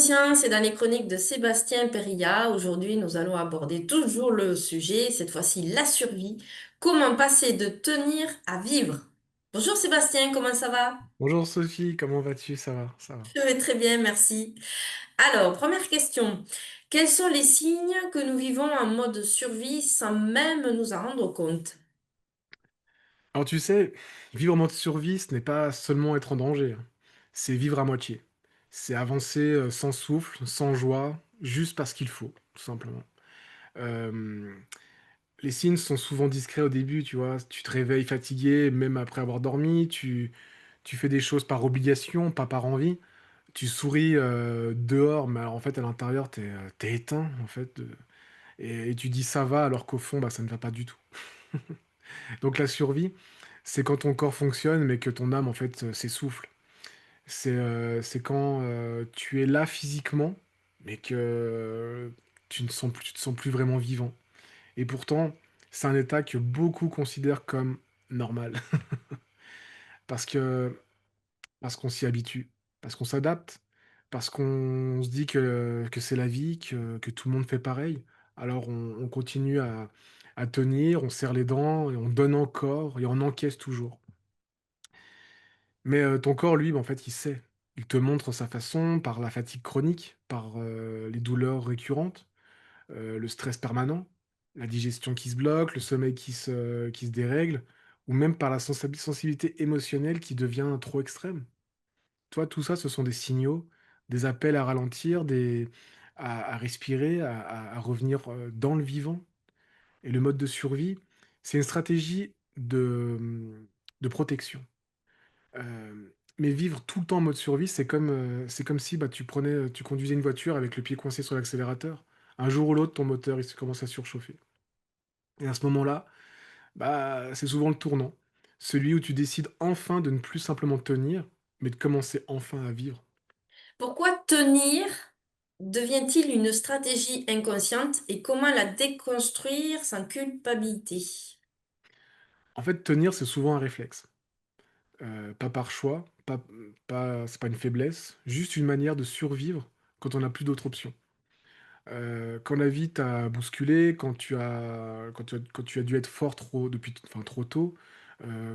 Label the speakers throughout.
Speaker 1: neurosciences et dans les chroniques de Sébastien Perilla. Aujourd'hui, nous allons aborder toujours le sujet, cette fois-ci la survie. Comment passer de tenir à vivre? Bonjour Sébastien, comment ça va?
Speaker 2: Bonjour Sophie, comment vas-tu? Ça va, ça va.
Speaker 1: Je vais très bien, merci. Alors, première question. Quels sont les signes que nous vivons en mode survie sans même nous en rendre compte?
Speaker 2: Alors tu sais, vivre en mode survie, ce n'est pas seulement être en danger, hein. C'est vivre à moitié. C'est avancer sans souffle, sans joie, juste parce qu'il faut, tout simplement. Euh, les signes sont souvent discrets au début, tu vois. Tu te réveilles fatigué, même après avoir dormi. Tu fais des choses par obligation, pas par envie. Tu souris dehors, mais alors, en fait, à l'intérieur, t'es éteint, en fait. Et tu dis ça va, alors qu'au fond, bah, ça ne va pas du tout. Donc la survie, c'est quand ton corps fonctionne, mais que ton âme, en fait, s'essouffle. C'est quand, tu es là physiquement, mais que tu te sens plus vraiment vivant. Et pourtant, c'est un état que beaucoup considèrent comme normal. Parce que parce qu'on s'y habitue, parce qu'on s'adapte, parce qu'on se dit que c'est la vie, que tout le monde fait pareil. Alors on continue à tenir, on serre les dents et on donne encore et on encaisse toujours. Mais ton corps, lui, bah, en fait, il sait. Il te montre sa façon par la fatigue chronique, par, les douleurs récurrentes, le stress permanent, la digestion qui se bloque, le sommeil qui se dérègle ou même par la sensibilité émotionnelle qui devient trop extrême. Toi, tout ça, ce sont des signaux, des appels à ralentir, à respirer, à revenir, dans le vivant et le mode de survie, c'est une stratégie de protection. Mais vivre tout le temps en mode survie, c'est comme si, bah, tu conduisais une voiture avec le pied coincé sur l'accélérateur. Un jour ou l'autre, ton moteur, il se commence à surchauffer et à ce moment-là, bah, c'est souvent le tournant. Celui où tu décides enfin de ne plus simplement tenir, mais de commencer enfin à vivre.
Speaker 1: Pourquoi tenir devient-il une stratégie inconsciente et comment la déconstruire sans culpabilité?
Speaker 2: En fait, tenir, c'est souvent un réflexe. Pas par choix, pas c'est pas une faiblesse, juste une manière de survivre quand on n'a plus d'autres options. Quand la vie t'a bousculé, quand tu as dû être fort trop tôt,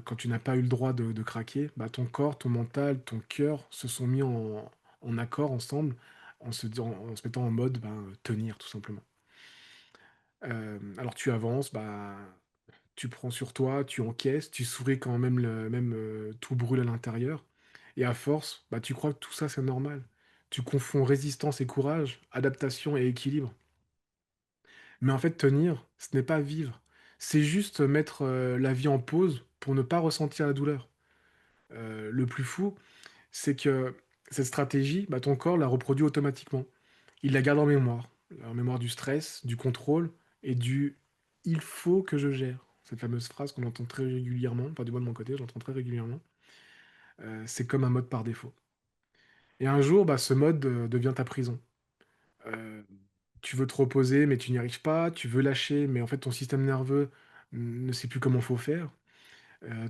Speaker 2: quand tu n'as pas eu le droit de craquer, bah, ton corps, ton mental, ton cœur se sont mis en accord ensemble, en se mettant en mode, ben, tenir tout simplement. Alors tu avances, bah, tu prends sur toi, tu encaisses, tu souris quand tout brûle à l'intérieur et à force, bah, tu crois que tout ça, c'est normal. Tu confonds résistance et courage, adaptation et équilibre. Mais en fait, tenir, ce n'est pas vivre. C'est juste mettre, la vie en pause pour ne pas ressentir la douleur. Le plus fou, c'est que cette stratégie, bah, ton corps la reproduit automatiquement. Il la garde en mémoire du stress, du contrôle et du «il faut que je gère». Cette fameuse phrase qu'on entend très régulièrement, enfin du moins de mon côté, je l'entends très régulièrement. C'est comme un mode par défaut. Et un jour, bah, ce mode, devient ta prison. Heu, Tu veux te reposer, mais tu n'y arrives pas, tu veux lâcher, mais en fait ton système nerveux ne sait plus comment faut faire.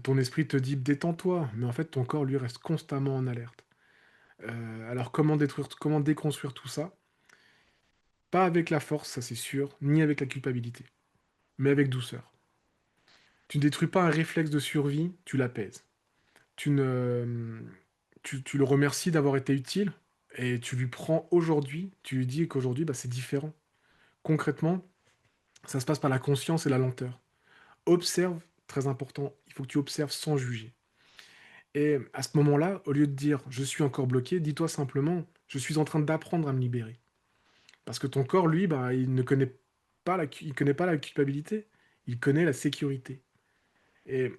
Speaker 2: Ton esprit te dit: «Détends-toi», mais en fait ton corps lui reste constamment en alerte. Alors comment déconstruire tout ça? Pas avec la force, ça c'est sûr, ni avec la culpabilité, mais avec douceur. Tu ne détruis pas un réflexe de survie, tu l'apaises. Tu ne, tu le remercies d'avoir été utile et tu lui prends aujourd'hui, tu lui dis qu'aujourd'hui, bah, c'est différent. Concrètement, ça se passe par la conscience et la lenteur. Observe, très important, il faut que tu observes sans juger. Et à ce moment-là, au lieu de dire: «Je suis encore bloqué», dis-toi simplement: «Je suis en train d'apprendre à me libérer». Parce que ton corps, lui, bah, il connaît pas la culpabilité, il connaît la sécurité. Et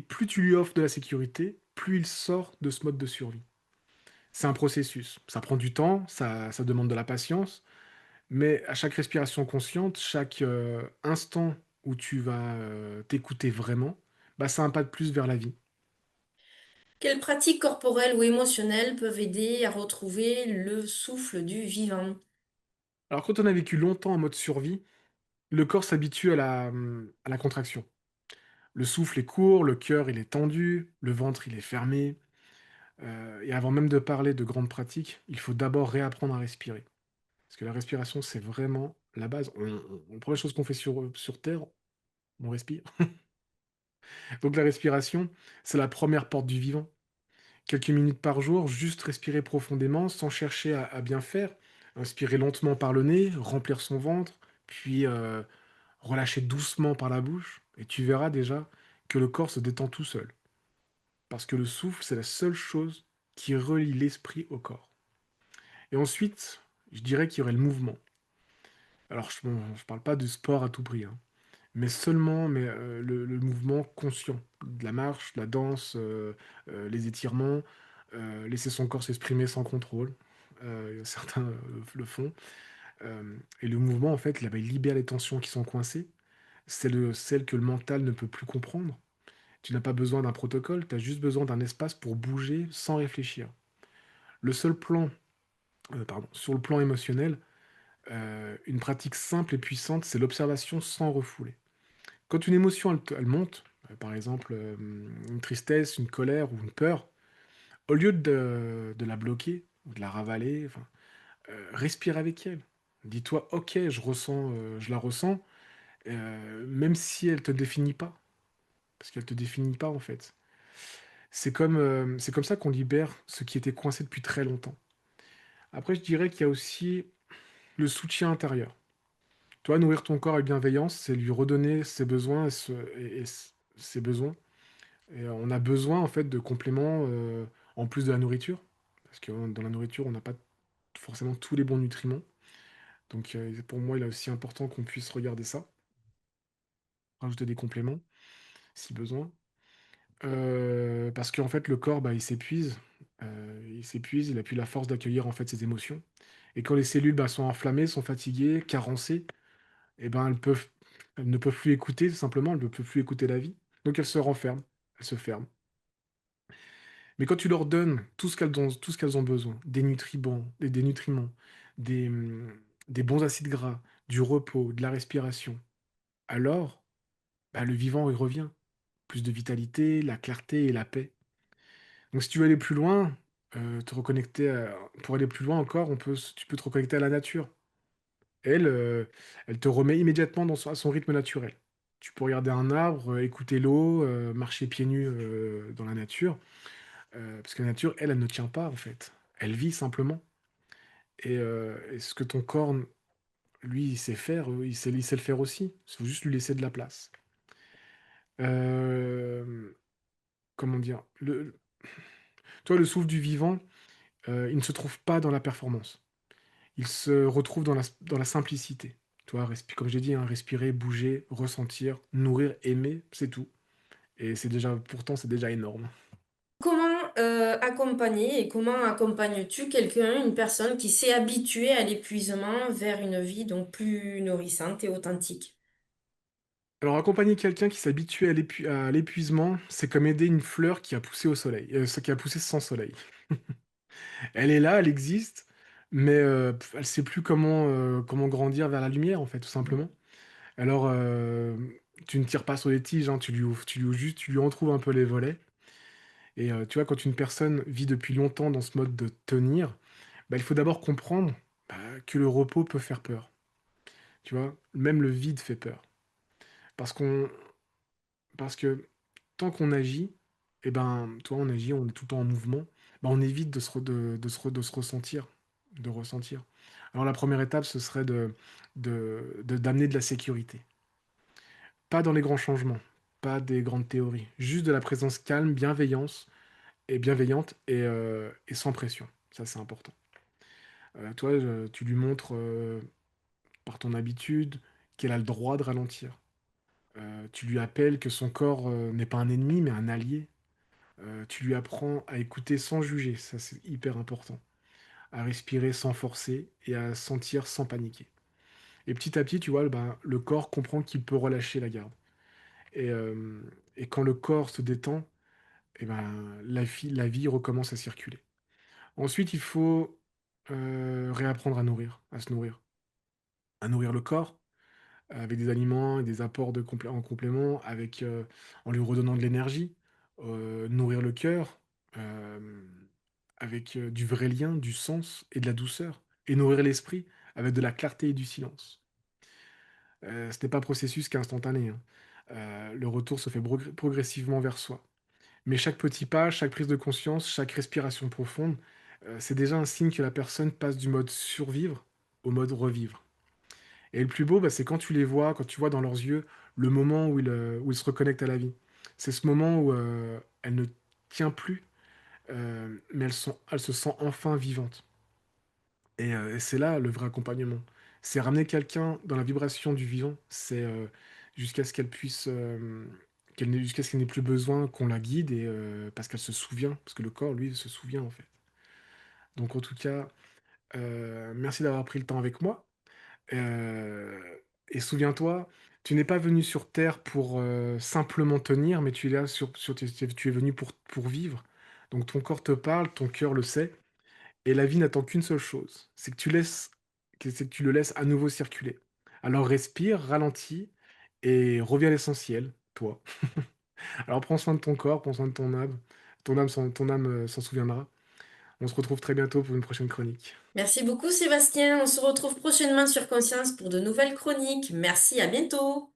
Speaker 2: plus tu lui offres de la sécurité, plus il sort de ce mode de survie. C'est un processus. Ça prend du temps, ça demande de la patience, mais à chaque respiration consciente, chaque, instant où tu vas, t'écouter vraiment, bah, c'est un pas de plus vers la vie.
Speaker 1: Quelles pratiques corporelles ou émotionnelles peuvent aider à retrouver le souffle du vivant?
Speaker 2: Alors quand on a vécu longtemps en mode survie, le corps s'habitue à la contraction. Le souffle est court, le cœur il est tendu, le ventre il est fermé. Et avant même de parler de grandes pratiques, il faut d'abord réapprendre à respirer. Parce que la respiration, c'est vraiment la base. La première chose qu'on fait sur Terre, on respire. Donc la respiration, c'est la première porte du vivant. Quelques minutes par jour, juste respirer profondément sans chercher à bien faire. Inspirer lentement par le nez, remplir son ventre, puis relâcher doucement par la bouche. Et tu verras déjà que le corps se détend tout seul. Parce que le souffle, c'est la seule chose qui relie l'esprit au corps. Et ensuite, je dirais qu'il y aurait le mouvement. Alors, je ne parle pas de sport à tout prix, hein, mais seulement le mouvement conscient. De la marche, de la danse, les étirements, laisser son corps s'exprimer sans contrôle. Certains le font. Et le mouvement, en fait, là, bah, il libère les tensions qui sont coincées, celles que le mental ne peut plus comprendre. Tu n'as pas besoin d'un protocole, tu as juste besoin d'un espace pour bouger sans réfléchir. Le seul plan, sur le plan émotionnel, une pratique simple et puissante, c'est l'observation sans refouler. Quand une émotion, elle monte, par exemple une tristesse, une colère ou une peur, au lieu de la bloquer ou de la ravaler, enfin, respire avec elle. Dis-toi, ok, je la ressens, même si elle te définit pas, parce qu'elle te définit pas en fait. C'est comme ça qu'on libère ce qui était coincé depuis très longtemps. Après, je dirais qu'il y a aussi le soutien intérieur. Toi, nourrir ton corps avec bienveillance, c'est lui redonner ses besoins ses besoins. Et on a besoin en fait de compléments en plus de la nourriture, parce que dans la nourriture, on n'a pas forcément tous les bons nutriments. Donc pour moi, il est aussi important qu'on puisse regarder ça, rajouter des compléments si besoin. Parce qu'en fait, le corps, bah, il s'épuise, il a plus la force d'accueillir en fait ses émotions. Et quand les cellules bah, sont enflammées, sont fatiguées, carencées, et ben elles ne peuvent plus écouter, tout simplement, elles ne peuvent plus écouter la vie. Donc elles se renferment, elles se ferment. Mais quand tu leur donnes tout ce qu'elles ont besoin, des nutriments, des bons acides gras, du repos, de la respiration, alors bah, le vivant il revient. Plus de vitalité, la clarté et la paix. Donc si tu veux aller plus loin, pour aller plus loin encore, tu peux te reconnecter à la nature. Elle, elle te remet immédiatement à son rythme naturel. Tu peux regarder un arbre, écouter l'eau, marcher pieds nus dans la nature, parce que la nature, elle ne tient pas en fait. Elle vit simplement. Et ce que ton corps, lui, il sait faire, il sait le faire aussi. Il faut juste lui laisser de la place. Euh, Comment dire toi, le souffle du vivant, il ne se trouve pas dans la performance. Il se retrouve dans la simplicité. Toi, comme j'ai dit, hein, respirer, bouger, ressentir, nourrir, aimer, c'est tout. Et pourtant, c'est déjà énorme.
Speaker 1: Comment accompagner et comment accompagnes-tu quelqu'un, une personne qui s'est habituée à l'épuisement vers une vie donc plus nourrissante et authentique?
Speaker 2: Alors, accompagner quelqu'un qui s'habitue à l'épuisement, c'est comme aider une fleur qui a poussé au soleil, qui a poussé sans soleil. Elle est là, elle existe, mais elle sait plus comment grandir vers la lumière, en fait, tout simplement. Alors, tu ne tires pas sur les tiges, hein, tu lui en trouves un peu les volets. Et tu vois, quand une personne vit depuis longtemps dans ce mode de tenir, bah, il faut d'abord comprendre bah, que le repos peut faire peur. Tu vois, même le vide fait peur. Parce qu'on, parce que tant qu'on agit, et ben, toi, on agit, on est tout le temps en mouvement, bah, on évite de se ressentir, de ressentir. Alors la première étape, ce serait d'amener de la sécurité. Pas dans les grands changements, pas des grandes théories, juste de la présence calme, bienveillante et sans pression. Ça, c'est important. Toi, tu lui montres par ton habitude qu'elle a le droit de ralentir. Tu lui appelles que son corps n'est pas un ennemi, mais un allié. Tu lui apprends à écouter sans juger, ça c'est hyper important. À respirer sans forcer et à sentir sans paniquer. Et petit à petit, tu vois, le corps comprend qu'il peut relâcher la garde. Et, euh, et quand le corps se détend, et ben, la vie recommence à circuler. Ensuite, il faut réapprendre à se nourrir. À nourrir le corps avec des aliments et des apports en complément, en lui redonnant de l'énergie. Nourrir le cœur. avec du vrai lien, du sens et de la douceur, et nourrir l'esprit avec de la clarté et du silence. Ce n'est pas un processus qui est instantané, hein. Le retour se fait progressivement vers soi. Mais chaque petit pas, chaque prise de conscience, chaque respiration profonde, c'est déjà un signe que la personne passe du mode survivre au mode revivre. Et le plus beau, bah, c'est quand tu les vois, quand tu vois dans leurs yeux le moment où ils se reconnectent à la vie. C'est ce moment où, elle ne tient plus, mais elle se sent enfin vivante. Et c'est là le vrai accompagnement. C'est ramener quelqu'un dans la vibration du vivant, c'est, jusqu'à ce qu'elle puisse, jusqu'à ce qu'elle n'ait plus besoin qu'on la guide et parce qu'elle se souvient, parce que le corps, lui, se souvient, en fait. Donc en tout cas, merci d'avoir pris le temps avec moi. Heu et souviens-toi, tu n'es pas venu sur terre pour, simplement tenir, mais tu es là tu es venu pour vivre. Donc ton corps te parle, ton cœur le sait et la vie n'attend qu'une seule chose, c'est que tu le laisses à nouveau circuler. Alors respire, ralentis et reviens à l'essentiel, toi. Alors prends soin de ton corps, prends soin de ton âme, s'en souviendra. On se retrouve très bientôt pour une prochaine chronique.
Speaker 1: Merci beaucoup Sébastien. On se retrouve prochainement sur Conscience pour de nouvelles chroniques. Merci, à bientôt.